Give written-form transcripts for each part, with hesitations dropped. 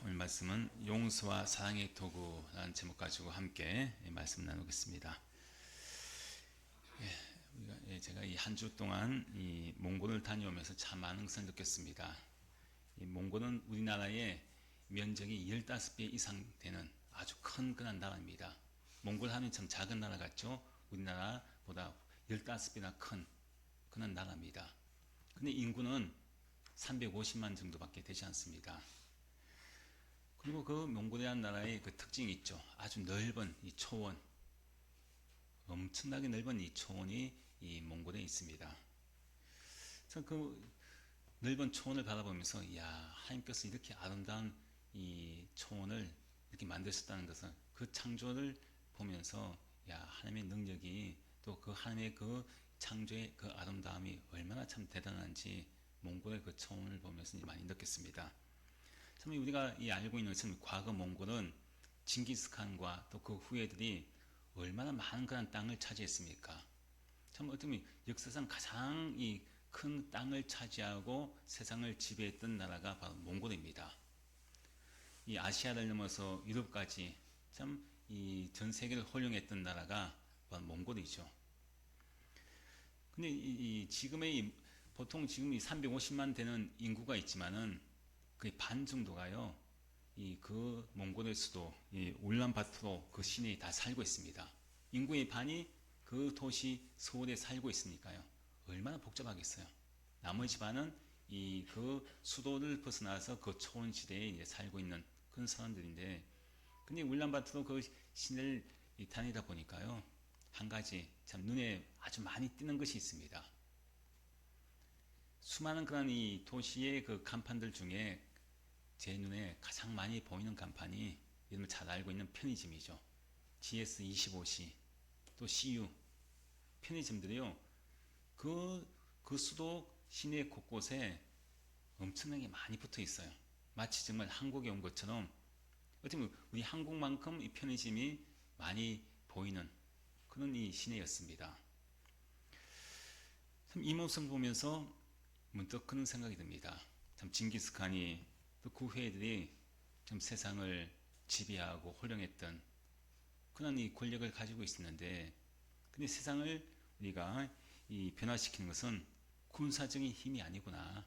오늘 말씀은 용서와 사랑의 도구라는 제목 가지고 함께 말씀 나누겠습니다. 제가 이 한 주 동안 이 몽골을 다녀오면서 참 많은 것을 느꼈습니다. 이 몽골은 우리나라의 면적이 15배 이상 되는 아주 큰 그런 나라입니다. 몽골 하면 참 작은 나라 같죠? 우리나라보다 15배나 큰 그런 나라입니다. 근데 인구는 350만 정도밖에 되지 않습니다. 그리고 그 몽골이라는 나라의 그 특징이 있죠. 아주 넓은 이 초원, 엄청나게 넓은 이 초원이 이 몽골에 있습니다. 그 넓은 초원을 바라보면서, 이야, 하나님께서 이렇게 아름다운 이 초원을 이렇게 만드셨다는 것은 그 창조를 보면서, 야, 하나님의 능력이 또 그 하나님의 그 창조의 그 아름다움이 얼마나 참 대단한지 몽골의 그 초원을 보면서 많이 느꼈습니다. 참 우리가 알고 있는 것은 과거 몽골은 징기스칸과 또 그 후예들이 얼마나 많은 그런 땅을 차지했습니까? 참 어떻게 보면 역사상 가장 이 큰 땅을 차지하고 세상을 지배했던 나라가 바로 몽골입니다. 이 아시아를 넘어서 유럽까지 참 이 전 세계를 호령했던 나라가 바로 몽골이죠. 근데 지금의 보통 지금 이 350만 되는 인구가 있지만은 거의 반 정도가요, 그 몽골의 수도 이 울란바토르 그 시내에 다 살고 있습니다. 인구의 반이 그 도시 서울에 살고 있으니까요. 얼마나 복잡하겠어요. 나머지 반은 그 수도를 벗어나서 그 초원 시대에 이제 살고 있는 그런 사람들인데, 근데 울란바토르 그 시내를 다니다 보니까요, 한 가지 참 눈에 아주 많이 띄는 것이 있습니다. 수많은 그런 이 도시의 그 간판들 중에 제 눈에 가장 많이 보이는 간판이 여러분 잘 알고 있는 편의점이죠. GS25C, 또 CU 편의점들이요. 그 수도 시내 곳곳에 엄청나게 많이 붙어 있어요. 마치 정말 한국에 온 것처럼, 어떻게 보면 우리 한국만큼 이 편의점이 많이 보이는 그런 이 시내였습니다. 참 이 모습을 보면서 문득 그런 생각이 듭니다. 참 징기스칸이 또 그 후예들이 좀 세상을 지배하고 호령했던 그런 이 권력을 가지고 있었는데, 근데 세상을 우리가 변화시키는 것은 군사적인 힘이 아니구나.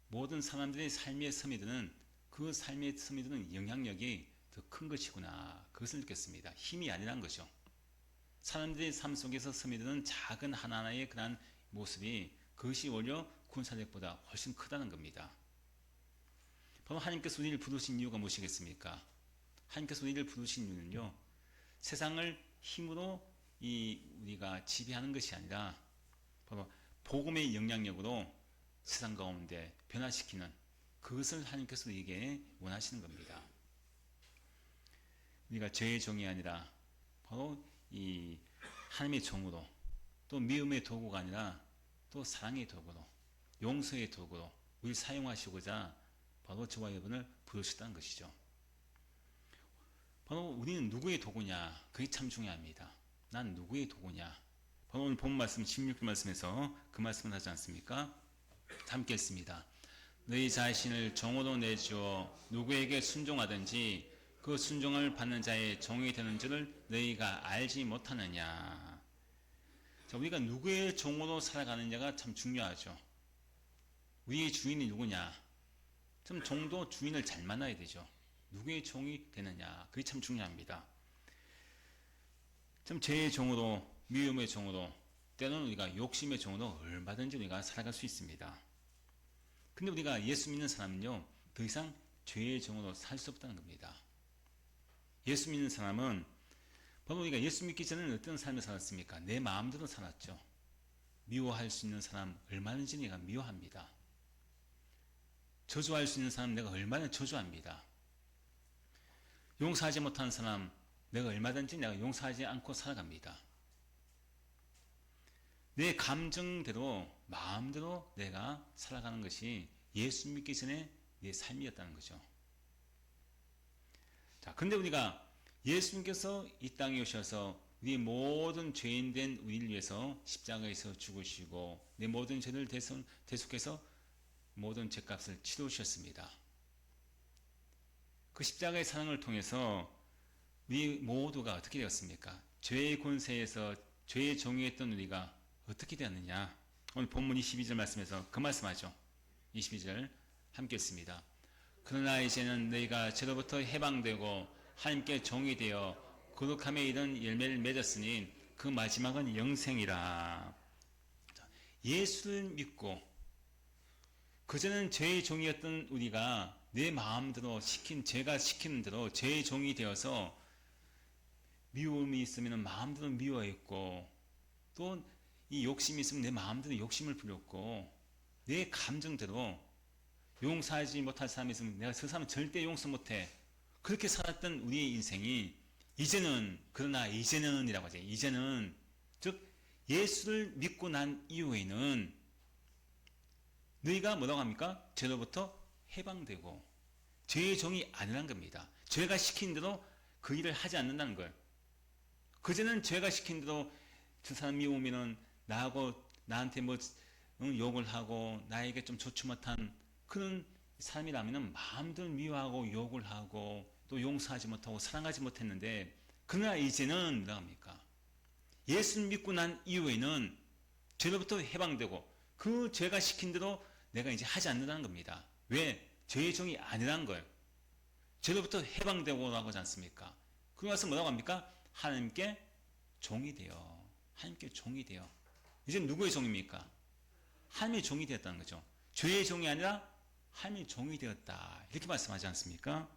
모든 사람들의 삶에 스며드는 그 삶에 스며드는 영향력이 더 큰 것이구나. 그것을 느꼈습니다. 힘이 아니란 거죠. 사람들의 삶 속에서 스며드는 작은 하나하나의 그런 모습이, 그것이 오히려 군사력보다 훨씬 크다는 겁니다. 바로 하나님께서 우리를 부르신 이유가 무엇이겠습니까? 하나님께서 우리를 부르신 이유는요, 세상을 힘으로 우리가 지배하는 것이 아니라 바로 복음의 영향력으로 세상 가운데 변화시키는, 그것을 하나님께서 우리에게 원하시는 겁니다. 우리가 죄의 종이 아니라 바로 이 하나님의 종으로, 또 미움의 도구가 아니라 또 사랑의 도구로, 용서의 도구로 우리를 사용하시고자 바로 저와 여러분을 부르셨다는 것이죠. 바로 우리는 누구의 도구냐, 그게 참 중요합니다. 난 누구의 도구냐. 바로 오늘 본 말씀 16절 말씀에서 그 말씀을 하지 않습니까? 함께 했습니다. 너희 자신을 종으로 내주어 누구에게 순종하든지 그 순종을 받는 자의 종이 되는 줄을 너희가 알지 못하느냐. 자, 우리가 누구의 종으로 살아가느냐가 참 중요하죠. 우리의 주인이 누구냐. 참 종도 주인을 잘 만나야 되죠. 누구의 종이 되느냐, 그게 참 중요합니다. 참 죄의 종으로, 미움의 종으로, 때로는 우리가 욕심의 종으로 얼마든지 우리가 살아갈 수 있습니다. 근데 우리가 예수 믿는 사람은요, 더 이상 죄의 종으로 살 수 없다는 겁니다. 예수 믿는 사람은 바로 우리가 예수 믿기 전에는 어떤 삶을 살았습니까? 내 마음대로 살았죠. 미워할 수 있는 사람 얼마든지 내가 미워합니다. 저주할 수 있는 사람 내가 얼마나 저주합니다. 용서하지 못하는 사람 내가 얼마든지 내가 용서하지 않고 살아갑니다. 내 감정대로, 마음대로 내가 살아가는 것이 예수 믿기 전에 내 삶이었다는 거죠. 자, 근데 우리가 예수님께서 이 땅에 오셔서 우리의 모든 죄인된 우리를 위해서 십자가에서 죽으시고 내 모든 죄를 대속해서 모든 죄값을 치르셨습니다. 그 십자가의 사랑을 통해서 우리 모두가 어떻게 되었습니까? 죄의 권세에서 죄의 종이었던 우리가 어떻게 되었느냐? 오늘 본문 22절 말씀에서 그 말씀하죠. 22절 함께 읽습니다. 그러나 이제는 너희가 죄로부터 해방되고 하나님께 종이 되어 거룩함에 이른 열매를 맺었으니 그 마지막은 영생이라. 예수를 믿고 그전엔 죄의 종이었던 우리가 내 마음대로 제가 시키는 대로 죄의 종이 되어서 미움이 있으면 마음대로 미워했고 또 이 욕심이 있으면 내 마음대로 욕심을 부렸고 내 감정대로 용서하지 못할 사람이 있으면 내가 저 사람 절대 용서 못해 그렇게 살았던 우리의 인생이 그러나 이제는 이라고 하죠. 이제는 즉 예수를 믿고 난 이후에는 너희가 뭐라고 합니까? 죄로부터 해방되고 죄의 종이 아니란 겁니다. 죄가 시킨 대로 그 일을 하지 않는다는 거예요. 그전에는 죄가 시킨 대로 저 사람 미우면은 나한테 욕을 하고 나에게 좀 좋지 못한 그런 사람이라면 마음대로 미워하고 욕을 하고 또 용서하지 못하고 사랑하지 못했는데 그러나 이제는 뭐라 합니까? 예수를 믿고 난 이후에는 죄로부터 해방되고 그 죄가 시킨 대로 내가 이제 하지 않는다는 겁니다. 왜? 죄의 종이 아니라는 거예요. 죄로부터 해방되고 하지 않습니까? 그러고 나서 뭐라고 합니까? 하나님께 종이 되어 하나님께 종이 되어 이제 누구의 종입니까? 하나님의 종이 되었다는 거죠. 죄의 종이 아니라 하나님의 종이 되었다 이렇게 말씀하지 않습니까?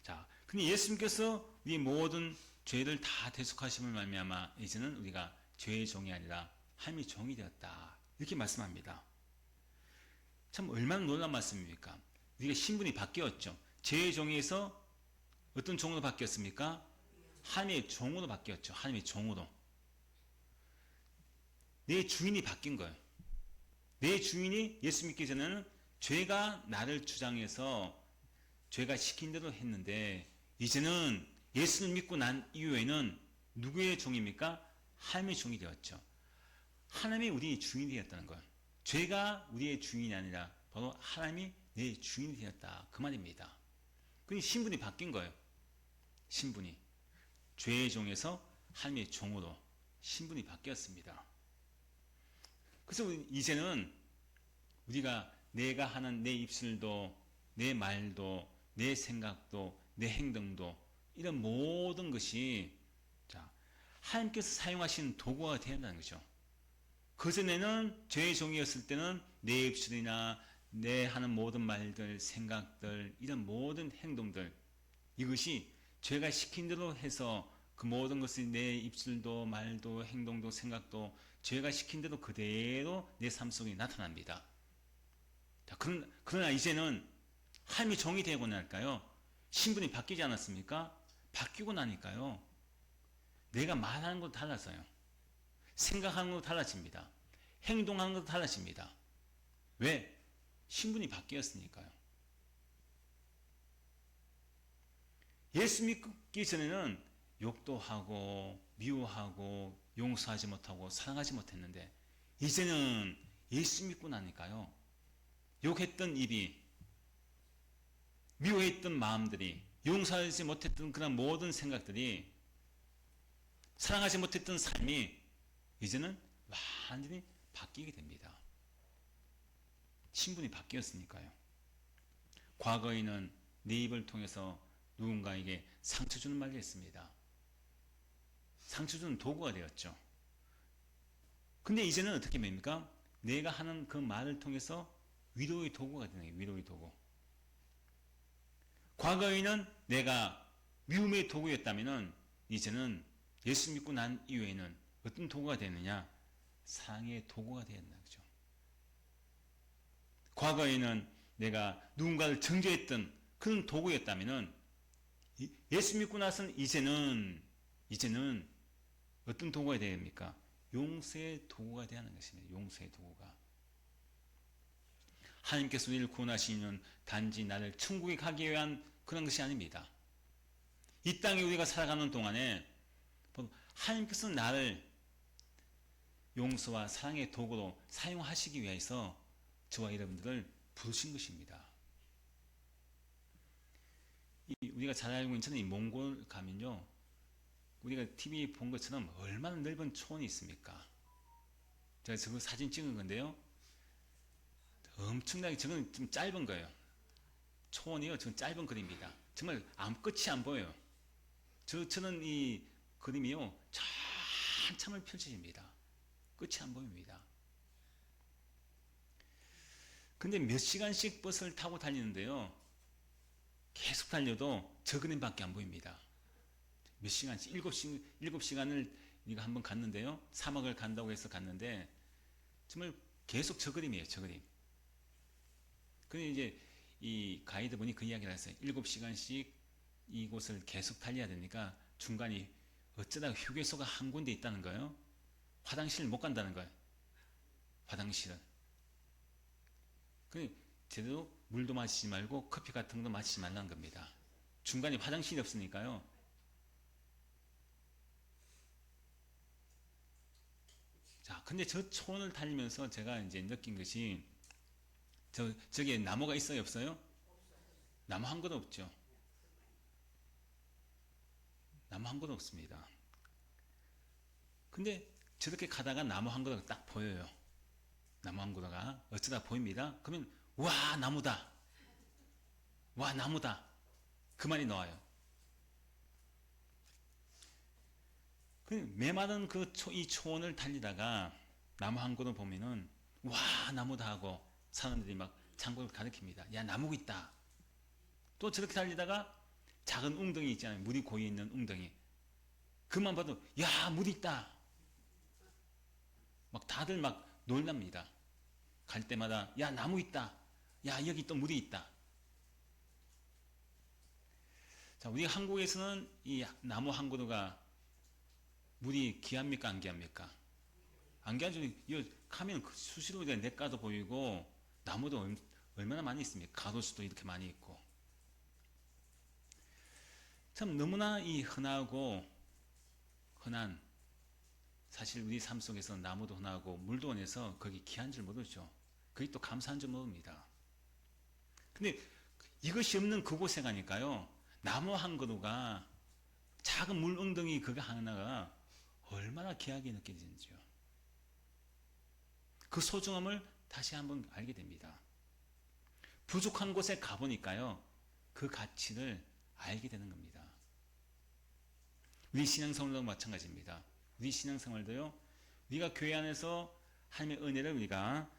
자, 근데 예수님께서 우리 모든 죄를 다 대속하심을 말미암아 이제는 우리가 죄의 종이 아니라 하나님의 종이 되었다 이렇게 말씀합니다. 참 얼마나 놀라운 말씀입니까? 우리가 신분이 바뀌었죠. 죄의 종에서 어떤 종으로 바뀌었습니까? 하나님의 종으로 바뀌었죠. 하나님의 종으로. 내 주인이 바뀐 거예요. 내 주인이 예수 믿기 전에는 죄가 나를 주장해서 죄가 시킨 대로 했는데 이제는 예수를 믿고 난 이후에는 누구의 종입니까? 하나님의 종이 되었죠. 하나님이 우리의 주인이 되었다는 거예요. 죄가 우리의 주인이 아니라 바로 하나님이 내 주인이 되었다 그 말입니다. 그 신분이 바뀐 거예요. 신분이 죄의 종에서 하나님의 종으로 신분이 바뀌었습니다. 그래서 이제는 우리가 내가 하는 내 입술도 내 말도 내 생각도 내 행동도 이런 모든 것이 하나님께서 사용하신 도구가 되어야 한다는 거죠. 그전에는 죄의 종이었을 때는 내 입술이나 내 하는 모든 말들, 생각들, 이런 모든 행동들 이것이 죄가 시킨 대로 해서 그 모든 것이 내 입술도 말도 행동도 생각도 죄가 시킨 대로 그대로 내 삶 속에 나타납니다. 자, 그러나 이제는 하나님의 종이 되고 나니까요. 신분이 바뀌지 않았습니까? 바뀌고 나니까요. 내가 말하는 것도 달라져요. 생각하는 것도 달라집니다. 행동하는 것도 달라집니다. 왜? 신분이 바뀌었으니까요. 예수 믿기 전에는 욕도 하고 미워하고 용서하지 못하고 사랑하지 못했는데 이제는 예수 믿고 나니까요. 욕했던 입이 미워했던 마음들이 용서하지 못했던 그런 모든 생각들이 사랑하지 못했던 삶이 이제는 완전히 바뀌게 됩니다. 신분이 바뀌었으니까요. 과거에는 내 입을 통해서 누군가에게 상처 주는 말을 했습니다. 상처 주는 도구가 되었죠. 근데 이제는 어떻게 됩니까? 내가 하는 그 말을 통해서 위로의 도구가 되는 거예요. 위로의 도구. 과거에는 내가 미움의 도구였다면 이제는 예수 믿고 난 이후에는 어떤 도구가 되느냐? 사랑의 도구가 되었나 그죠? 과거에는 내가 누군가를 정죄했던 그런 도구였다면 예수 믿고 나서는 이제는 어떤 도구가 되어야 됩니까? 용서의 도구가 되어야 하는 것입니다. 용서의 도구가. 하나님께서 우리를 구원하시는 단지 나를 천국에 가기 위한 그런 것이 아닙니다. 이 땅에 우리가 살아가는 동안에 하나님께서 나를 용서와 사랑의 도구로 사용하시기 위해서 저와 여러분들을 부르신 것입니다. 우리가 잘 알고 있는 이 몽골 가면요, 우리가 TV 본 것처럼 얼마나 넓은 초원이 있습니까? 제가 저거 사진 찍은 건데요, 엄청나게, 저건 좀 짧은 거예요. 초원이요, 저건 짧은 그림입니다. 정말 아무 끝이 안 보여요. 저는 이 그림이요, 저 한참을 펼쳐집니다. 끝이 안 보입니다. 근데 몇 시간씩 버스를 타고 달리는데요, 계속 달려도 저 그림밖에 안 보입니다. 몇 시간씩, 7시간을 우리가 한번 갔는데요, 사막을 간다고 해서 갔는데 정말 계속 저 그림이에요, 저 그림. 근데 이제 이 가이드분이 그 이야기를 했어요. 7시간씩 이곳을 계속 달려야 되니까 중간에 어쩌다가 휴게소가 한 군데 있다는 거예요. 화장실 못 간다는 거예요. 화장실은. 그 제대로 물도 마시지 말고 커피 같은 것도 마시지 말라는 겁니다. 중간에 화장실이 없으니까요. 자, 근데 저 초원을 달리면서 제가 이제 느낀 것이, 저기에 나무가 있어요, 없어요? 나무 한 그루 없죠. 나무 한 그루 없습니다. 근데 저렇게 가다가 나무 한 그루가 딱 보여요. 나무 한 그루가 어쩌다 보입니다. 그러면 와, 나무다. 와, 나무다. 그 말이 나와요. 메마른 이 초원을 달리다가 나무 한 그루 보면은 와, 나무다 하고 사람들이 막 장구를 가리킵니다. 야, 나무 있다. 또 저렇게 달리다가 작은 웅덩이 있잖아요. 물이 고여 있는 웅덩이. 그만 봐도 야, 물 있다. 막 다들 막 놀랍니다. 갈 때마다 야, 나무 있다. 야, 여기 또 물이 있다. 자, 우리 한국에서는 이 나무 한 그루가 물이 귀합니까, 안 귀합니까? 안 귀하죠. 이거 가면 수시로 냇가도 보이고 나무도 얼마나 많이 있습니까? 가로수도 이렇게 많이 있고. 참 너무나 이 흔하고 흔한, 사실 우리 삶 속에서 나무도 흔하고 물도 흔해서 거기 귀한 줄 모르죠. 거기 또 감사한 줄 모릅니다. 근데 이것이 없는 그곳에 가니까요, 나무 한 그루가, 작은 물 웅덩이 그거 하나가 얼마나 귀하게 느껴지는지요. 그 소중함을 다시 한번 알게 됩니다. 부족한 곳에 가보니까요, 그 가치를 알게 되는 겁니다. 우리 신앙생활도 마찬가지입니다. 우리 신앙생활도요, 우리가 교회 안에서 하나님의 은혜를 우리가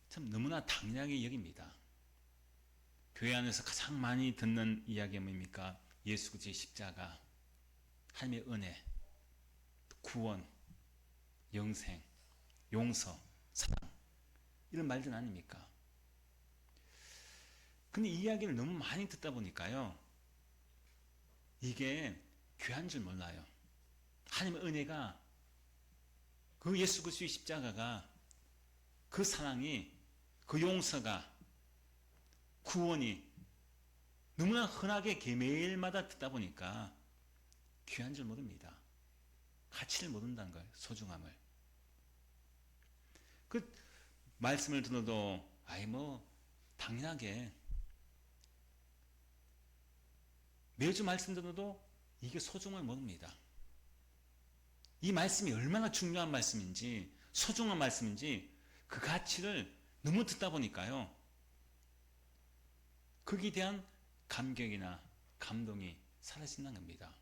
참 너무나 당연하게 여깁니다. 교회 안에서 가장 많이 듣는 이야기가 뭡니까? 예수 그리스도의 십자가, 하나님의 은혜, 구원, 영생, 용서, 사랑, 이런 말들 아닙니까? 근데 이 이야기를 너무 많이 듣다 보니까요, 이게 귀한 줄 몰라요. 하나님의 은혜가, 그 예수 그리스도의 십자가가, 그 사랑이, 그 용서가, 구원이 너무나 흔하게 매일마다 듣다 보니까 귀한 줄 모릅니다. 가치를 모른다는 거예요. 소중함을. 그 말씀을 들어도 아이 뭐 당연하게 매주 말씀 들어도 이게 소중함을 모릅니다. 이 말씀이 얼마나 중요한 말씀인지, 소중한 말씀인지 그 가치를 너무 듣다 보니까요, 거기에 대한 감격이나 감동이 사라진다는 겁니다.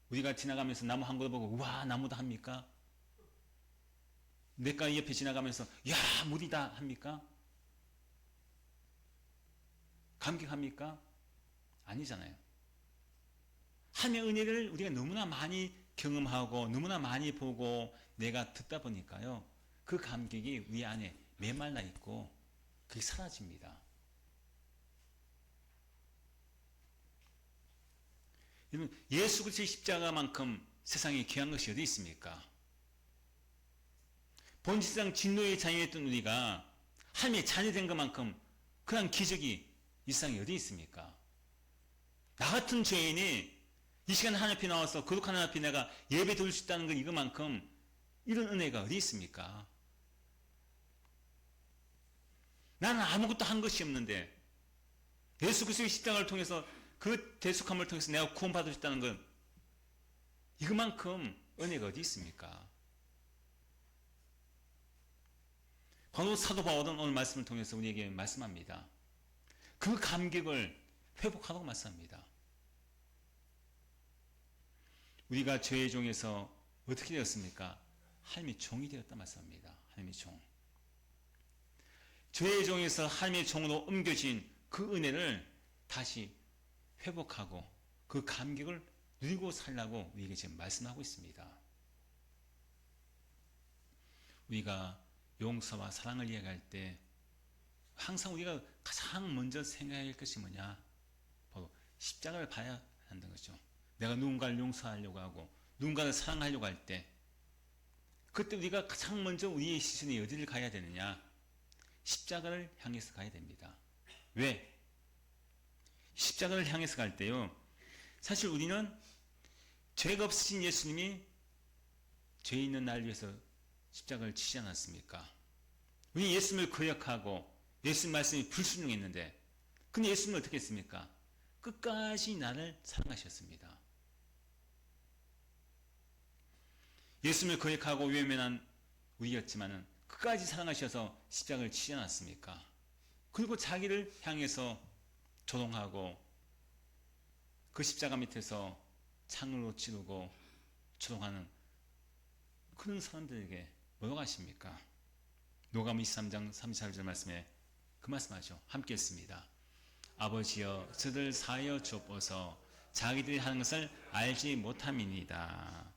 우리가 지나가면서 나무 한 그루 보고 와, 나무다 합니까? 냇가 옆에 지나가면서 야, 물이다 합니까? 감격합니까? 아니잖아요. 하나님의 은혜를 우리가 너무나 많이 경험하고 너무나 많이 보고 내가 듣다 보니까요, 그 감격이 우리 안에 메말라 있고 그게 사라집니다. 예수 그리스도의 십자가만큼 세상에 귀한 것이 어디 있습니까? 본질상 진노의 자녀였던 우리가 하나님의 자녀된 것만큼 그런 기적이 이 세상에 어디 있습니까? 나 같은 죄인이 이 시간 하나님 앞에 나와서 거룩한 하나님 앞에 내가 예배 드릴 수 있다는 것, 이것만큼 이런 은혜가 어디 있습니까? 나는 아무것도 한 것이 없는데 예수 그리스도의 십자가를 통해서 그 대속함을 통해서 내가 구원받을 수 있다는 건 이것만큼 은혜가 어디 있습니까? 바로 사도 바울은 오늘 말씀을 통해서 우리에게 말씀합니다. 그 감격을 회복하라고 말씀합니다. 우리가 죄의 종에서 어떻게 되었습니까? 하나님의 종이 되었다 말씀합니다. 하나님의 종. 죄의 종에서 하나님의 종으로 옮겨진 그 은혜를 다시 회복하고 그 감격을 누리고 살라고 우리에게 지금 말씀하고 있습니다. 우리가 용서와 사랑을 이야기할 때 항상 우리가 가장 먼저 생각해야 할 것이 뭐냐? 바로 십자가를 봐야 한다는 거죠. 내가 누군가를 용서하려고 하고 누군가를 사랑하려고 할 때 그때 우리가 가장 먼저 우리의 시선이 어디를 가야 되느냐? 십자가를 향해서 가야 됩니다. 왜? 십자가를 향해서 갈 때요. 사실 우리는 죄가 없으신 예수님이 죄 있는 날 위해서 십자가를 치지 않았습니까? 우리 예수님을 거역하고 예수님 말씀이 불순종했는데 근데 예수님은 어떻게 했습니까? 끝까지 나를 사랑하셨습니다. 예수님을 거역하고 외면한 우리였지만은 끝까지 사랑하셔서 십자가를 치지 않았습니까? 그리고 자기를 향해서 조롱하고 그 십자가 밑에서 창으로 찌르고 조롱하는 그런 사람들에게 뭐라고 하십니까? 누가복음 23장 34절 말씀에 그 말씀하죠. 함께 했습니다. 아버지여 저들 사하여 주옵소서 자기들이 하는 것을 알지 못함이니이다.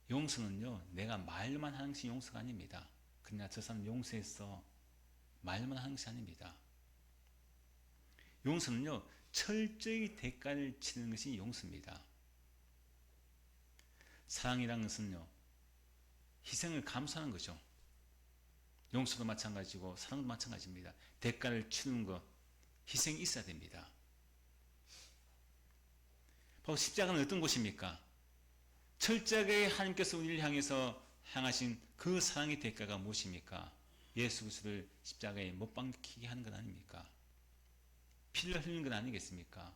용서는요 내가 말로만 하는 것이 용서가 아닙니다. 그러나 저 사람 용서했어 말로만 하는 것이 아닙니다. 용서는요 철저히 대가를 치르는 것이 용서입니다. 사랑이라는 것은요 희생을 감수하는 거죠. 용서도 마찬가지고 사랑도 마찬가지입니다. 대가를 치르는 것, 희생이 있어야 됩니다. 바로 십자가는 어떤 곳입니까? 철저하게 하나님께서 우리를 향해서 향하신 그 사랑의 대가가 무엇입니까? 예수 그리스도를 십자가에 못 박히게 하는 것 아닙니까? 피를 흘리는 것 아니겠습니까?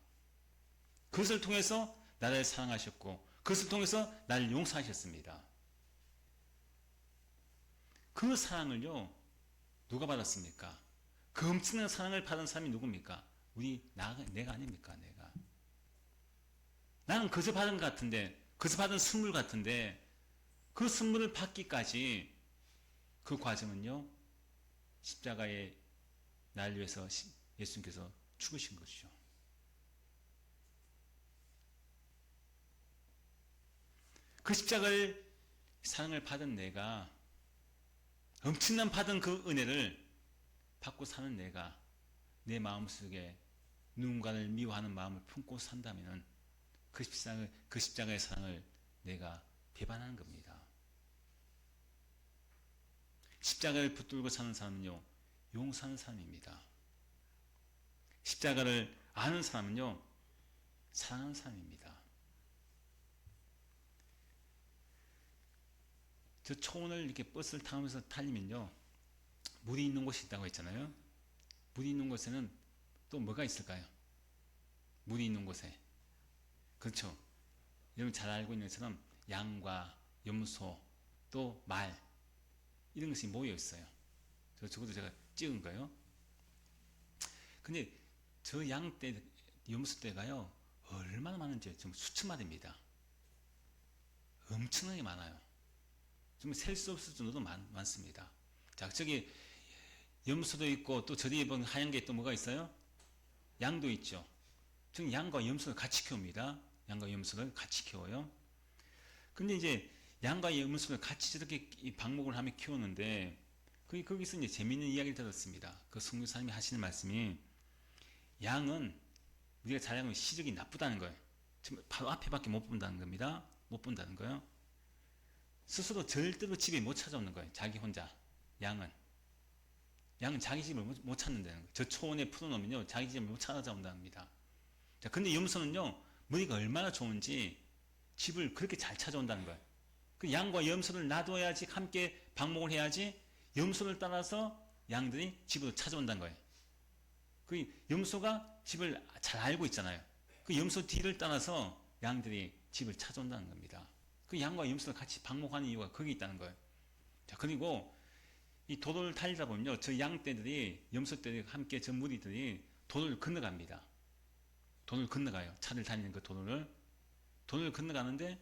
그것을 통해서 나를 사랑하셨고 그것을 통해서 나를 용서하셨습니다. 그 사랑을요 누가 받았습니까? 그 엄청난 사랑을 받은 사람이 누굽니까? 내가 아닙니까? 내가 나는 그저 받은 것 같은데 그저 받은 선물 같은데 그 선물을 받기까지 그 과정은요 십자가에 날 위해서 예수님께서 죽으신 것이죠. 그 십자가를 사랑을 받은 내가 엄청난 받은 그 은혜를 받고 사는 내가 내 마음속에 누군가를 미워하는 마음을 품고 산다면 그 십자가의 사랑을 내가 배반하는 겁니다. 십자가를 붙들고 사는 사람은요 용서하는 사람입니다. 십자가를 아는 사람은요 사랑하는 사람입니다. 저 초원을 이렇게 버스를 타면서 달리면요 물이 있는 곳이 있다고 했잖아요. 물이 있는 곳에는 또 뭐가 있을까요? 물이 있는 곳에 그렇죠. 여러분 잘 알고 있는 것처럼 양과 염소 또 말 이런 것이 모여 있어요. 저것도 제가 찍은 거예요. 근데 저 양떼 염소 떼가요 얼마나 많은지 좀 수천 마리입니다. 엄청나게 많아요. 좀 셀 수 없을 정도로 많습니다. 자, 저기 염소도 있고 또 저리 보면 하얀 게 또 뭐가 있어요? 양도 있죠. 지금 양과 염소를 같이 키웁니다. 양과 염소를 같이 키워요. 근데 이제 양과 염소를 같이 저렇게 방목을 하며 키우는데 거기서 이제 재미있는 이야기를 들었습니다. 그 성교사님이 하시는 말씀이 양은 우리가 잘 알고 시력이 나쁘다는 거예요. 지금 바로 앞에밖에 못 본다는 겁니다. 못 본다는 거예요. 스스로 절대로 집에 못 찾아오는 거예요. 자기 혼자. 양은 자기 집을 못 찾는다는 거예요. 저 초원에 풀어놓으면요 자기 집을 못 찾아온다는 겁니다. 자, 근데 염소는요 머리가 얼마나 좋은지 집을 그렇게 잘 찾아온다는 거예요. 그 양과 염소를 놔둬야지 함께 방목을 해야지 염소를 따라서 양들이 집으로 찾아온다는 거예요. 그 염소가 집을 잘 알고 있잖아요. 그 염소 뒤를 따라서 양들이 집을 찾아온다는 겁니다. 그 양과 염소가 같이 방목하는 이유가 거기 있다는 거예요. 자, 그리고 이 도로를 달리다 보면요, 저 양떼들이, 염소떼들이 함께 저 무리들이 도로를 건너갑니다. 도로를 건너가요. 차를 다니는 그 도로를 건너가는데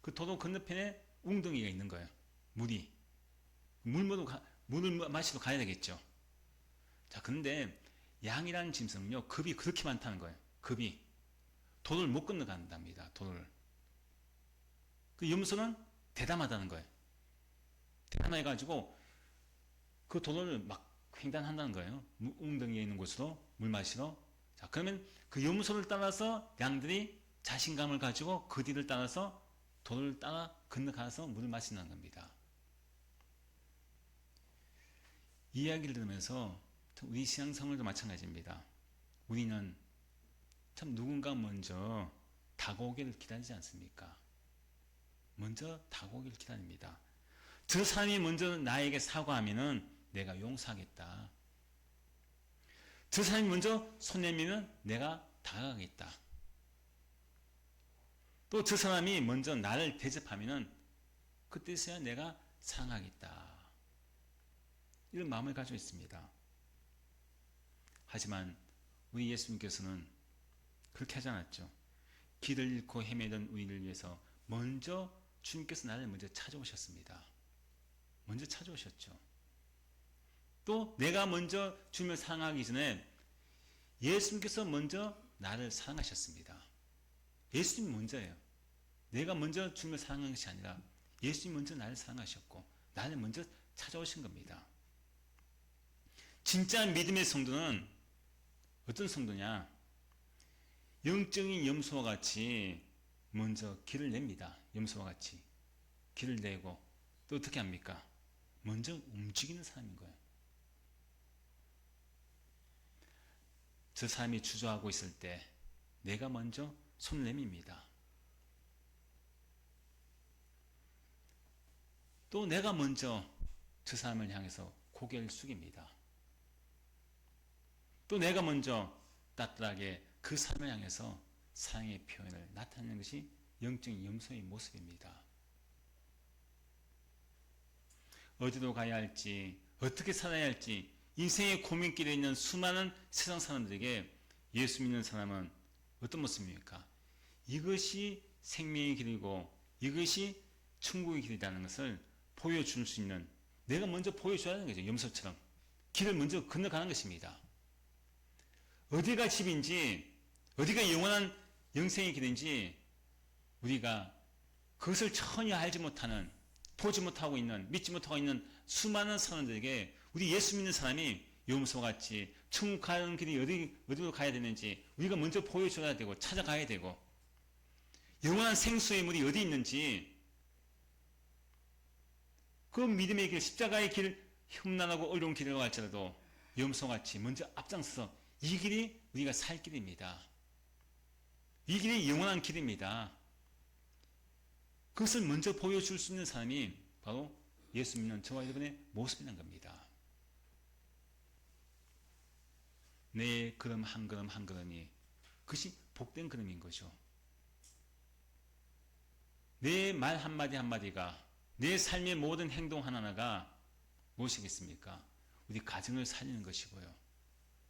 그 도로 건너편에 웅덩이가 있는 거예요. 물이. 물을 마시러 가야 되겠죠. 자, 그런데 양이라는 짐승은요, 겁이 그렇게 많다는 거예요. 겁이. 도로를 못 건너간답니다. 도로를. 그 염소는 대담하다는 거예요. 대담해가지고 그 도로를 막 횡단한다는 거예요. 웅덩이에 있는 곳으로 물 마시러. 자, 그러면 그 염소를 따라서 양들이 자신감을 가지고 그 뒤를 따라서 도로를 따라 건너가서 물을 마신다는 겁니다. 이 이야기를 들으면서 우리 신앙생활도 마찬가지입니다. 우리는 참 누군가 먼저 다가오기를 기다리지 않습니까? 먼저 다가오기를 기다립니다. 저 사람이 먼저 나에게 사과하면은 내가 용서하겠다. 저 사람이 먼저 손 내밀면 내가 다가가겠다. 또 저 사람이 먼저 나를 대접하면은 그때서야 내가 사랑하겠다. 이런 마음을 가지고 있습니다. 하지만 우리 예수님께서는 그렇게 하지 않았죠. 길을 잃고 헤매던 우리를 위해서 먼저 주님께서 나를 먼저 찾아오셨습니다. 먼저 찾아오셨죠. 또 내가 먼저 주님을 사랑하기 전에 예수님께서 먼저 나를 사랑하셨습니다. 예수님이 먼저예요. 내가 먼저 주님을 사랑한 것이 아니라 예수님이 먼저 나를 사랑하셨고 나를 먼저 찾아오신 겁니다. 진짜 믿음의 성도는 어떤 성도냐? 영적인 염소와 같이 먼저 길을 냅니다. 염소와 같이 길을 내고 또 어떻게 합니까? 먼저 움직이는 사람인 거예요. 저 사람이 주저하고 있을 때 내가 먼저 손을 내밉니다. 또 내가 먼저 저 사람을 향해서 고개를 숙입니다. 또 내가 먼저 따뜻하게 그 사람을 향해서 사랑의 표현을 나타내는 것이 영적인 염소의 모습입니다. 어디로 가야 할지, 어떻게 살아야 할지 인생의 고민길에 있는 수많은 세상 사람들에게 예수 믿는 사람은 어떤 모습입니까? 이것이 생명의 길이고 이것이 천국의 길이라는 것을 보여줄 수 있는, 내가 먼저 보여줘야 하는 거죠. 염소처럼 길을 먼저 건너가는 것입니다. 어디가 집인지, 어디가 영원한 영생의 길인지 우리가 그것을 전혀 알지 못하는, 보지 못하고 있는, 믿지 못하고 있는 수많은 사람들에게 우리 예수 믿는 사람이 염소같이 천국 가는 길이 어디로 가야 되는지 우리가 먼저 보여줘야 되고 찾아가야 되고, 영원한 생수의 물이 어디 있는지 그 믿음의 길, 십자가의 길, 험난하고 어려운 길이라고 할지라도 염소같이 먼저 앞장서서 이 길이 우리가 살 길입니다. 이 길이 영원한 길입니다. 그것을 먼저 보여줄 수 있는 사람이 바로 예수 믿는 저와 여러분의 모습이라는 겁니다. 내 걸음 한 걸음 한 걸음이 그것이 복된 걸음인 거죠. 내 말 한마디 한마디가, 내 삶의 모든 행동 하나하나가 무엇이겠습니까? 우리 가정을 살리는 것이고요.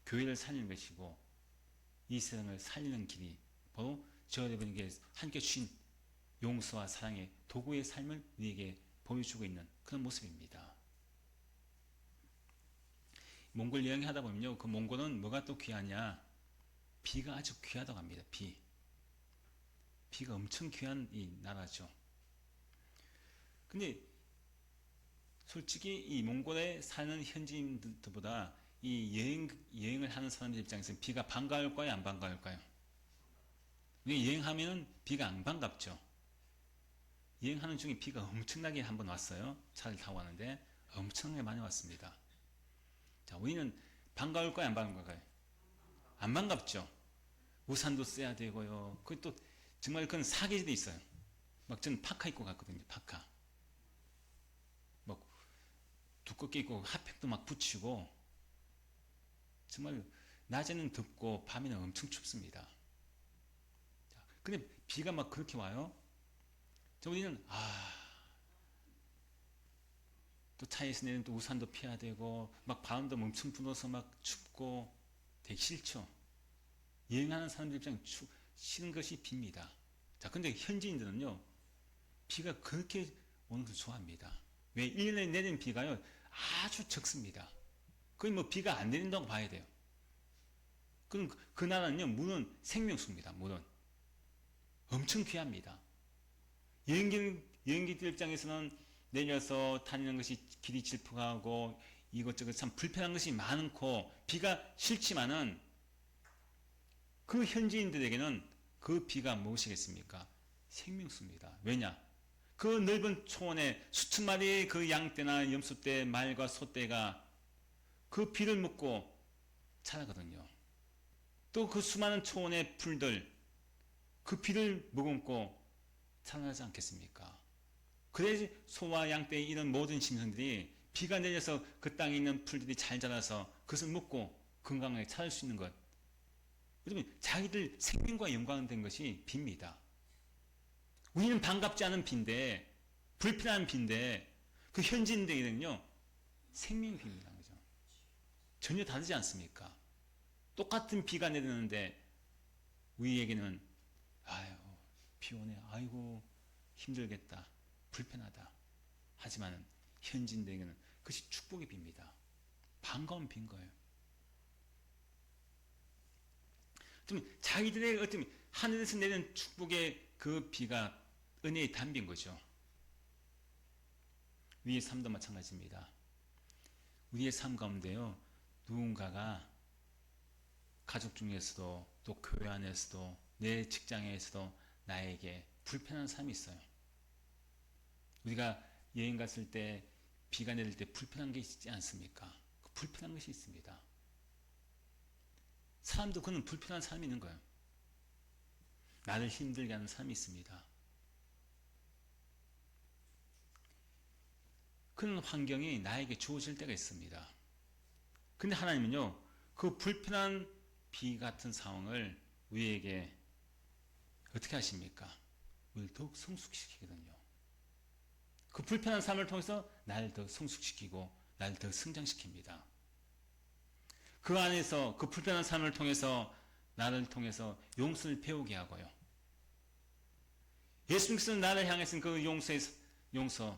교회를 살리는 것이고 이 세상을 살리는 길이 바로 저 여러분에게 함께 주신 용서와 사랑의 도구의 삶을 우리에게 보여주고 있는 그런 모습입니다. 몽골 여행하다 보면요, 그 몽골은 뭐가 또 귀하냐? 비가 아주 귀하다고 합니다. 비가 엄청 귀한 이 나라죠. 근데 솔직히 이 몽골에 사는 현지인들보다 이 여행을 하는 사람들 입장에서는 비가 반가울까요? 안 반가울까요? 여행하면 비가 안 반갑죠. 여행하는 중에 비가 엄청나게 한번 왔어요. 차를 타고 왔는데 엄청나게 많이 왔습니다. 자, 우리는 반가울까요? 안 반가울까요? 안 반갑죠. 우산도 써야 되고요. 그또 정말 그건 사계절도 있어요. 막 저는 파카 입고 갔거든요. 파카. 막 두껍게 입고 핫팩도 막 붙이고 정말 낮에는 덥고 밤에는 엄청 춥습니다. 근데 비가 막 그렇게 와요. 우리는 또 차에서 내는 또 우산도 피해야 되고 막 바람도 엄청 불어서 막 춥고 되게 싫죠. 여행하는 사람들 입장에 싫은 것이 비입니다. 자, 근데 현지인들은요, 비가 그렇게 오는 걸 좋아합니다. 왜? 1년에 내리는 비가요, 아주 적습니다. 거의 뭐 비가 안 내린다고 봐야 돼요. 그럼 그 나라는요, 물은 생명수입니다. 물은. 엄청 귀합니다. 여행객들 입장에서는 내려서 다니는 것이 길이 질풍하고 이것저것 참 불편한 것이 많고 비가 싫지만은 그 현지인들에게는 그 비가 무엇이겠습니까? 생명수입니다. 왜냐? 그 넓은 초원에 수천 마리의 그 양떼나 염소떼, 말과 소떼가 그 비를 먹고 자라거든요. 또 그 수많은 초원의 풀들, 그 비를 머금고 자라나지 않겠습니까? 그래야지 소와 양떼 이런 모든 짐승들이 비가 내려서 그 땅에 있는 풀들이 잘 자라서 그것을 먹고 건강하게 자랄 수 있는 것. 여러분, 자기들 생명과 연관된 것이 비입니다. 우리는 반갑지 않은 비인데, 불편한 비인데, 그 현지인들에게는요, 생명 비입니다. 그죠? 전혀 다르지 않습니까? 똑같은 비가 내리는데, 우리에게는, 아유, 비 오네. 아이고, 힘들겠다. 불편하다. 하지만 현지인들에게는 그것이 축복의 비입니다. 반가운 비인 거예요. 좀 자기들의 어떤 하늘에서 내리는 축복의 그 비가 은혜의 담비인 거죠. 우리의 삶도 마찬가지입니다. 우리의 삶 가운데요, 누군가가 가족 중에서도 또 교회 안에서도 내 직장에서도 나에게 불편한 삶이 있어요. 우리가 여행 갔을 때 비가 내릴 때 불편한 게 있지 않습니까? 그 불편한 것이 있습니다. 사람도 그는 불편한 삶이 있는 거예요. 나를 힘들게 하는 삶이 있습니다. 그런 환경이 나에게 주어질 때가 있습니다. 근데 하나님은요, 그 불편한 비 같은 상황을 우리에게 어떻게 하십니까? 우리를 더욱 성숙시키거든요. 그 불편한 삶을 통해서 나를 더 성숙시키고 나를 더 성장시킵니다. 그 안에서 그 불편한 삶을 통해서 나를 통해서 용서를 배우게 하고요. 예수님께서는 나를 향해서 그 용서,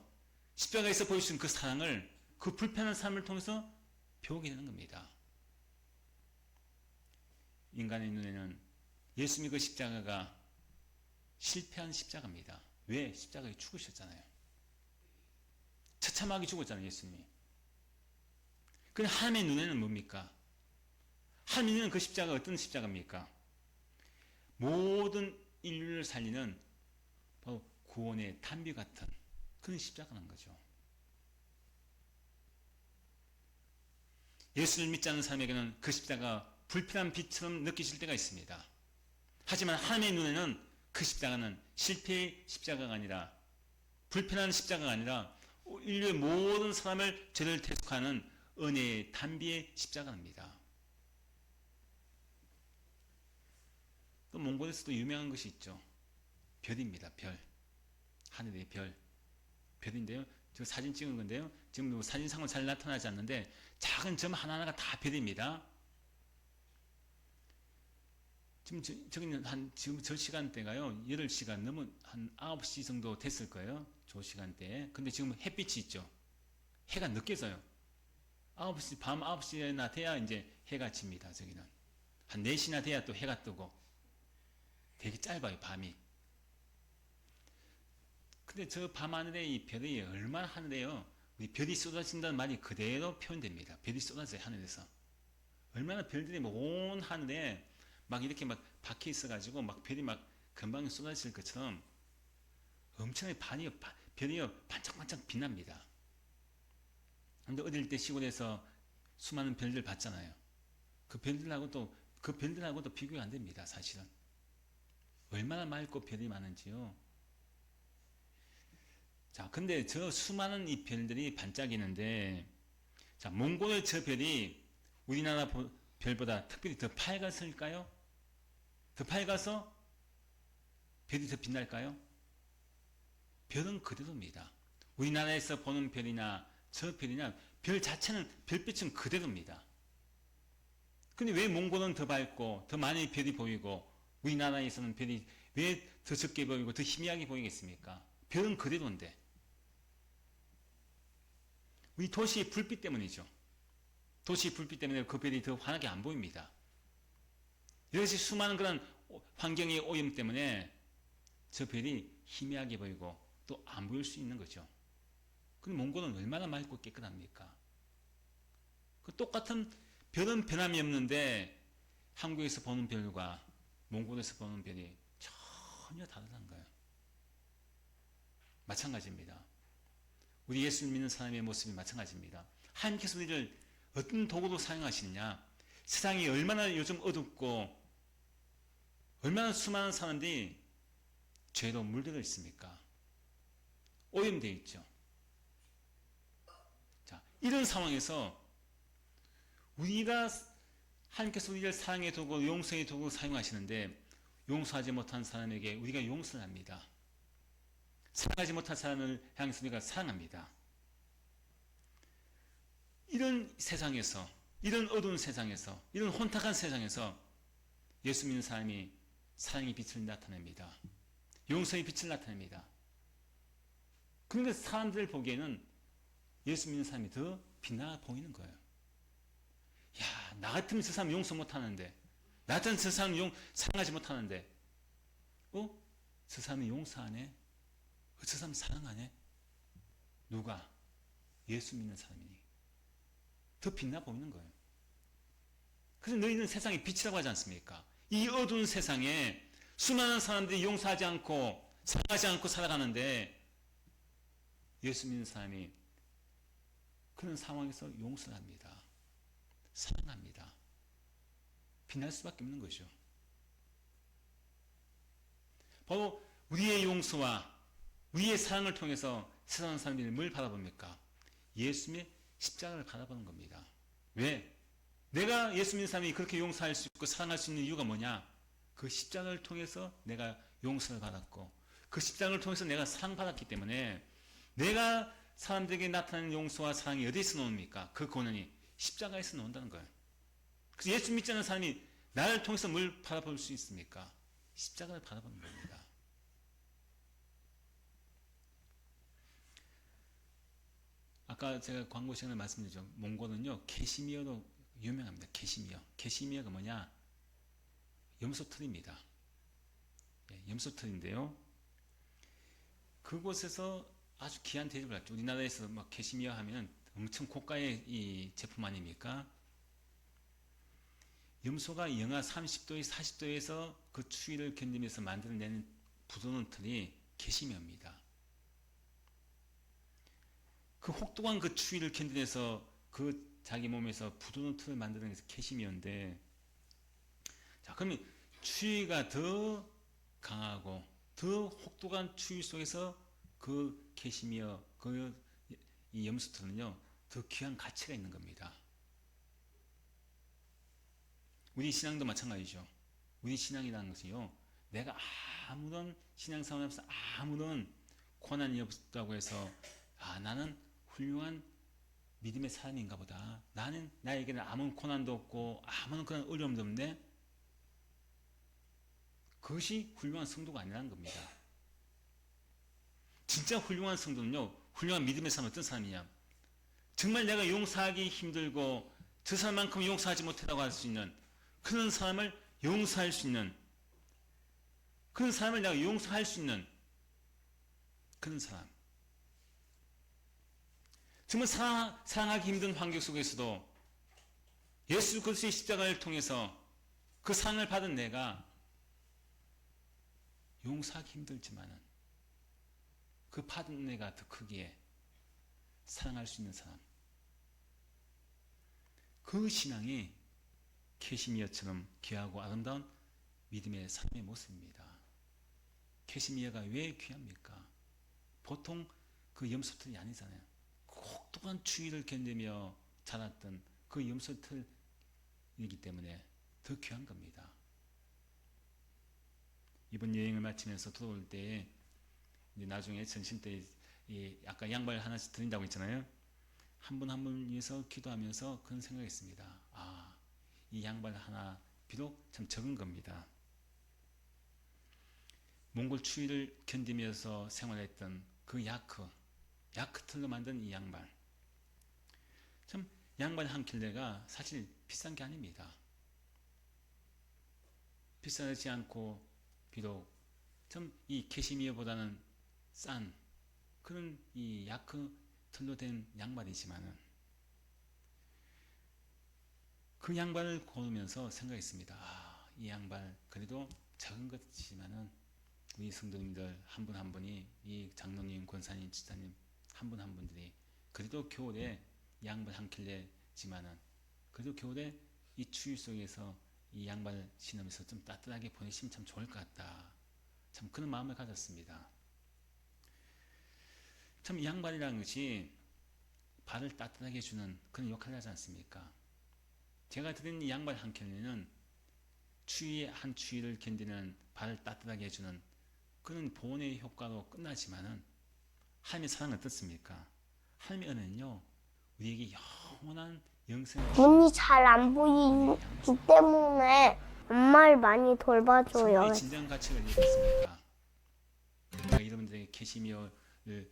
십자가에서 보여주신 그 사랑을 그 불편한 삶을 통해서 배우게 되는 겁니다. 인간의 눈에는 예수님의 그 십자가가 실패한 십자가입니다. 왜? 십자가에 죽으셨잖아요. 처참하게 죽었잖아요, 예수님이. 근데 하나님의 눈에는 뭡니까? 하나님의 눈에는 그 십자가가 어떤 십자가입니까? 모든 인류를 살리는 바로 구원의 담비 같은 그런 십자가라는 거죠. 예수를 믿지 않는 사람에게는 그 십자가 불편한 빛처럼 느껴질 때가 있습니다. 하지만 하나님의 눈에는 그 십자가는 실패의 십자가가 아니라 불편한 십자가가 아니라 인류의 모든 사람을 죄를 대속하는 은혜의 담비의 십자가입니다. 또 몽골에서도 유명한 것이 있죠. 별입니다. 별. 하늘의 별. 별인데요. 저 사진 찍은 건데요. 지금 사진상으로 잘 나타나지 않는데 작은 점 하나하나가 다 별입니다. 지금 저 시간대가요. 8시간 넘은 한 9시 정도 됐을 거예요. 저 시간대에. 근데 지금 햇빛이 있죠. 해가 늦게 져요. 밤 9시나 돼야 이제 해가 집니다. 저기는. 한 4시나 돼야 또 해가 뜨고. 되게 짧아요, 밤이. 근데 저 밤하늘에 이 별이 얼마나 하늘에요. 우리 별이 쏟아진다는 말이 그대로 표현됩니다. 별이 쏟아져요, 하늘에서. 얼마나 별들이 온 하늘에 막 이렇게 막 박혀 있어가지고 막 별이 막 금방 쏟아질 것처럼 엄청나게 별이요 반짝반짝 빛납니다. 근데 어릴 때 시골에서 수많은 별들 봤잖아요. 그 별들하고도 비교가 안 됩니다, 사실은. 얼마나 맑고 별이 많은지요. 자, 근데 저 수많은 이 별들이 반짝이는데, 자, 몽골의 저 별이 우리나라 별보다 특별히 더 밝았을까요? 더 밝아서 별이 더 빛날까요? 별은 그대로입니다. 우리나라에서 보는 별이나 저 별이나 별 자체는 별빛은 그대로입니다. 근데 왜 몽골은 더 밝고 더 많은 별이 보이고 우리나라에서는 별이 왜 더 적게 보이고 더 희미하게 보이겠습니까? 별은 그대로인데 우리 도시의 불빛 때문이죠. 도시의 불빛 때문에 그 별이 더 환하게 안 보입니다. 이것이 수많은 그런 환경의 오염 때문에 저 별이 희미하게 보이고 또 안 보일 수 있는 거죠. 그럼 몽골은 얼마나 맑고 깨끗합니까? 그 똑같은 별은 변함이 없는데 한국에서 보는 별과 몽골에서 보는 별이 전혀 다르다는 거예요. 마찬가지입니다. 우리 예수 믿는 사람의 모습이 마찬가지입니다. 하나님께서 우리를 어떤 도구로 사용하시느냐? 세상이 얼마나 요즘 어둡고 얼마나 수많은 사람들이 죄로 물들어 있습니까? 오염되어 있죠. 자, 이런 상황에서 우리가 하나님께서 우리를 사랑의 도구, 용서의 도구로 사용하시는데 용서하지 못한 사람에게 우리가 용서를 합니다. 사랑하지 못한 사람을 향해서 우리가 사랑합니다. 이런 세상에서, 이런 어두운 세상에서, 이런 혼탁한 세상에서 예수 믿는 사람이 사랑의 빛을 나타냅니다. 용서의 빛을 나타냅니다. 그런데 사람들 보기에는 예수 믿는 사람이 더 빛나 보이는 거예요. 야, 나 같으면 저 사람 용서 못하는데, 나 같으면 저 사람 사랑하지 못하는데, 저 사람이 용서하네? 저 사람 사랑하네? 누가? 예수 믿는 사람이니. 더 빛나 보이는 거예요. 그래서 너희는 세상의 빛이라고 하지 않습니까? 이 어두운 세상에 수많은 사람들이 용서하지 않고 사랑하지 않고 살아가는데 예수 믿는 사람이 그런 상황에서 용서를 합니다. 사랑합니다. 빛날 수밖에 없는 것이죠. 바로 우리의 용서와 우리의 사랑을 통해서 세상 사람들이 뭘 바라봅니까? 예수님의 십자가를 바라보는 겁니다. 왜? 내가 예수 믿는 사람이 그렇게 용서할 수 있고 사랑할 수 있는 이유가 뭐냐? 그 십자가를 통해서 내가 용서를 받았고 그 십자가를 통해서 내가 사랑받았기 때문에 내가 사람들에게 나타나는 용서와 사랑이 어디서 나옵니까? 그 권한이 십자가에서 나온다는 거예요. 그래서 예수 믿지 않는 사람이 나를 통해서 뭘 바라볼 수 있습니까? 십자가를 바라보는 겁니다. 아까 제가 광고 시간에 말씀드렸죠. 몽골은요, 캐시미어로 유명합니다. 캐시미어. 캐시미어가 뭐냐? 염소털입니다. 염소털인데요. 그곳에서 아주 귀한 대접을 받죠. 우리나라에서 막 캐시미어 하면 엄청 고가의 이 제품 아닙니까? 염소가 영하 30도에 40도에서 그 추위를 견디면서 만들어내는 부드러운 털이 캐시미어입니다. 그 혹독한 그 추위를 견디면서 그 자기 몸에서 부드러운 털을 만드는 게 캐시미어인데, 자, 그러면 추위가 더 강하고 더 혹독한 추위 속에서 그 캐시미어, 이 염소털은요, 더 귀한 가치가 있는 겁니다. 우리 신앙도 마찬가지죠. 우리 신앙이라는 것이요, 내가 아무런 신앙생활 하면서 아무런 고난이 없다고 해서 나는 훌륭한 믿음의 사람인가 보다. 나에게는 아무 고난도 없고 아무런 그런 어려움도 없네. 그것이 훌륭한 성도가 아니라는 겁니다. 진짜 훌륭한 성도는요, 훌륭한 믿음의 사람은 어떤 사람이냐? 정말 내가 용서하기 힘들고 저 사람만큼 용서하지 못했다고 할 수 있는 그런 사람을 용서할 수 있는, 그런 사람을 내가 용서할 수 있는 그런 사람. 정말 사랑하기 힘든 환경 속에서도 예수 그리스도의 십자가를 통해서 그 사랑을 받은 내가 용서하기 힘들지만은 그 받은 내가 더 크기에 사랑할 수 있는 사람. 그 신앙이 캐시미어처럼 귀하고 아름다운 믿음의 삶의 모습입니다. 캐시미어가 왜 귀합니까? 보통 그 염소털이 아니잖아요. 혹독한 추위를 견디며 자랐던 그 염소털 이기 때문에 더 귀한 겁니다. 이번 여행을 마치면서 돌아올 때에 이제 나중에 전심 때 아까 양발 하나씩 드린다고 했잖아요. 한 분 한 분 위해서 기도하면서 그런 생각했습니다. 아, 이 양발 하나 비록 참 적은 겁니다. 몽골 추위를 견디면서 생활했던 그 야크털로 만든 이 양발. 참 양발 한 켤레가 사실 비싼 게 아닙니다. 비싸지 않고 비록 좀 이 캐시미어보다는 싼 그런 이 야크 털로 된 양말이지만은 그 양발을 고르면서 생각했습니다. 아, 이 양발 그래도 작은 것이지만은 우리 성도님들 한 분 한 분이 이 장로님, 권사님, 지사님 한 분 한 분들이 그래도 겨울에 양발 한 켤레지만은 그래도 겨울에 이 추위 속에서 이 양발 신으면서 좀 따뜻하게 보내시면 참 좋을 것 같다. 참 그런 마음을 가졌습니다. 참 이 양발이라는 것이 발을 따뜻하게 해주는 그런 역할을 하지 않습니까? 제가 드린 이 양발 한 켤레는 추위를 견디는 발을 따뜻하게 해주는 그런 보온의 효과로 끝나지만은 하나님의 사랑은 어떻습니까? 하나님의 은혜는요 우리에게 영원한 영생을 눈이 잘 안 보이기 때문에 엄마를 많이 돌봐줘요. 성경의 진정 가치가 어디 있습니까? 내가 여러분들에게 캐시미어를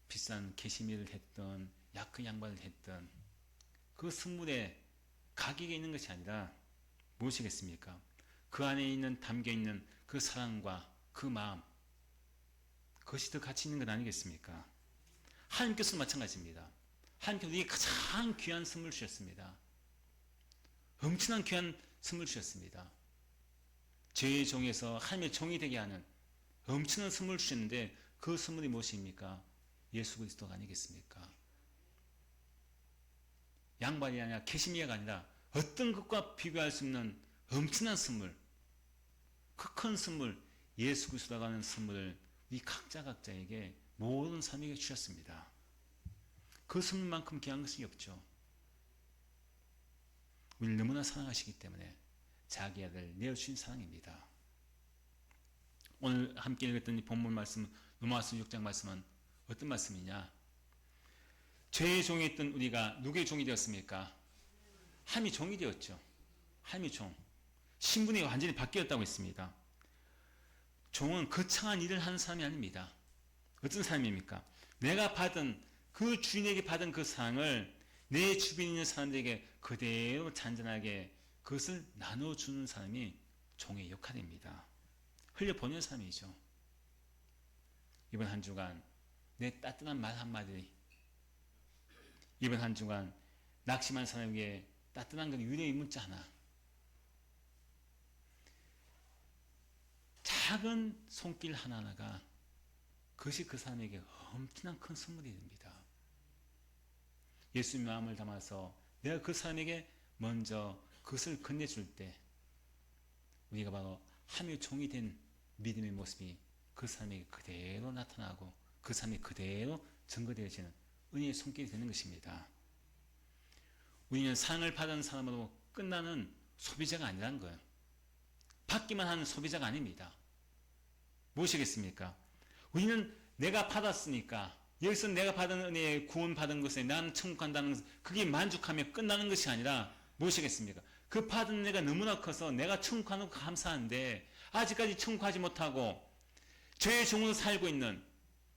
비싼 캐시미어를 했던 야크 양발을 했던 그 선물의 가격이 있는 것이 아니라 무엇이겠습니까? 그 안에 있는 담겨 있는 그 사랑과 그 마음 그것이 더 가치 있는 것 아니겠습니까? 하나님께서도 마찬가지입니다. 하나님께서 우리에게 가장 귀한 선물 주셨습니다. 엄청난 귀한 선물 주셨습니다. 죄의 종에서 하나님의 종이 되게 하는 엄청난 선물 주셨는데 그 선물이 무엇입니까? 예수 그리스도가 아니겠습니까? 양발이 아니라 캐시미어가 아니라 어떤 것과 비교할 수 없는 엄청난 선물, 그 큰 선물, 예수 그리스도가 하는 선물을 우리 각자에게 모든 사람에게 주셨습니다. 그 선물만큼 귀한 것이 없죠. 우리를 너무나 사랑하시기 때문에 자기 아들 내어주신 사랑입니다. 오늘 함께 읽었던 이 본문 말씀 로마서 6장 말씀은 어떤 말씀이냐? 죄의 종이 있던 우리가 누구의 종이 되었습니까? 하나님의 종이 되었죠. 하나님의 종. 신분이 완전히 바뀌었다고 했습니다. 종은 거창한 일을 하는 사람이 아닙니다. 어떤 사람입니까? 내가 받은 그 주인에게 받은 그 사랑을 내 주변에 있는 사람들에게 그대로 잔잔하게 그것을 나눠주는 사람이 종의 역할입니다. 흘려보내는 사람이죠. 이번 한 주간 내 따뜻한 말 한마디, 이번 한 주간 낙심한 사람에게 따뜻한 건 위로의 문자 하나, 작은 손길 하나하나가 그것이 그 사람에게 엄청난 큰 선물이 됩니다. 예수님의 마음을 담아서 내가 그 사람에게 먼저 그것을 건네줄 때 우리가 바로 하나님의 종이 된 믿음의 모습이 그 사람에게 그대로 나타나고 그 사람이 그대로 증거되어지는 은혜의 손길이 되는 것입니다. 우리는 사랑을 받은 사람으로 끝나는 소비자가 아니라는 거예요. 받기만 하는 소비자가 아닙니다. 무엇이겠습니까? 우리는 내가 받았으니까 여기서 내가 받은 은혜에 구원받은 것에 나는 천국 간다는 것은 그게 만족하며 끝나는 것이 아니라 무엇이겠습니까? 그 받은 은혜가 너무나 커서 내가 천국 가는 거 감사한데 아직까지 천국 가지 못하고 죄의 종으로 살고 있는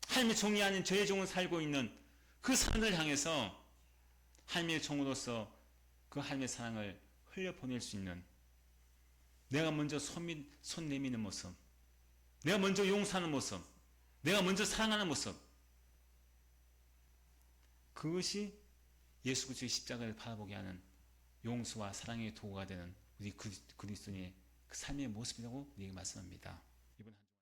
하나님의 종이 아닌 죄의 종으로 살고 있는 그 사람들을 향해서 하나님의 종으로서 그 하나님의 사랑을 흘려보낼 수 있는 내가 먼저 손 내미는 모습, 내가 먼저 용서하는 모습, 내가 먼저 사랑하는 모습, 그것이 예수 그리스도의 십자가를 바라보게 하는 용서와 사랑의 도구가 되는 우리 그리스도인의 그 삶의 모습이라고 우리에게 말씀합니다. 이번 한 주